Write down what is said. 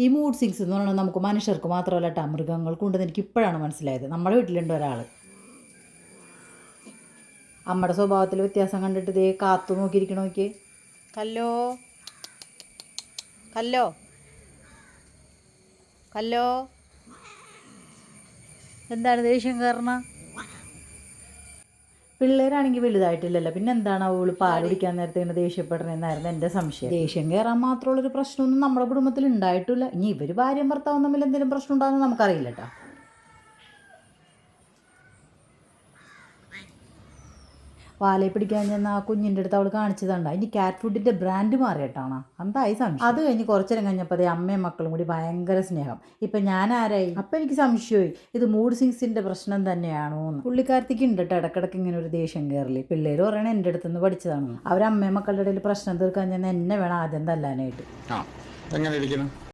ഈ mood sings എന്ന് പറയുന്നത് നമുക്ക് മനുഷ്യർക്ക് മാത്രമല്ല കേട്ടോ, മൃഗങ്ങൾക്കുണ്ടെന്ന് എനിക്ക് ഇപ്പോഴാണ് മനസ്സിലായത്. നമ്മുടെ വീട്ടിലുണ്ട് ഒരാൾ. അമ്മയുടെ സ്വഭാവത്തിൽ വ്യത്യാസം കണ്ടിട്ട് ഇതേ കാത്തു നോക്കിയിരിക്കണ നോക്കി. കല്ലോ കല്ലോ കല്ലോ, എന്താണ് ദേഷ്യം കാരണം? പിള്ളേരാണെങ്കിൽ വലുതായിട്ടില്ലല്ലോ, പിന്നെ എന്താണ് അവൾ പാൽ കുടിക്കാൻ നേരത്തെ ഇങ്ങനെ ദേഷ്യപ്പെടണമെന്നായിരുന്നു എൻ്റെ സംശയം. ദേഷ്യം കയറാൻ മാത്രമുള്ളൊരു പ്രശ്നമൊന്നും നമ്മുടെ കുടുംബത്തിൽ ഉണ്ടായിട്ടില്ല. ഇനി ഇവർ ഭാര്യയും ഭർത്താവും തമ്മിൽ എന്തെങ്കിലും പ്രശ്നം ഉണ്ടാകുമെന്ന് നമുക്കറിയില്ല കേട്ടോ. വാലയെ പിടിക്കാൻ ചെന്ന ആ കുഞ്ഞിൻ്റെ അടുത്ത് അവൾ കാണിച്ചതുണ്ട്. ഇനി ക്യാറ്റ് ഫുഡിൻ്റെ ബ്രാൻഡ് മാറിയിട്ടാണ് എന്തായി സംശയം. അത് കഴിഞ്ഞ് കുറച്ചേരം കഴിഞ്ഞപ്പോൾ അതേ അമ്മയും മക്കളും കൂടി ഭയങ്കര സ്നേഹം. ഇപ്പം ഞാൻ ആരായി? അപ്പം എനിക്ക് സംശയമായി, ഇത് മൂഡ് സിങ്സിൻ്റെ പ്രശ്നം തന്നെയാണോ എന്ന്. പുള്ളിക്കാരത്തേക്ക് ഉണ്ട് കേട്ടോ ഇടക്കിടക്ക് ഇങ്ങനെ ഒരു ദേഷ്യം കയറല്. പിള്ളേർ പറയണേ എൻ്റെ അടുത്തുനിന്ന് പഠിച്ചതാണ്. അവരമ്മയും മക്കളുടെ ഇടയിൽ പ്രശ്നം തീർക്കാൻ ചെന്ന് എന്നെ വേണം ആദ്യം തല്ലാനായിട്ട്.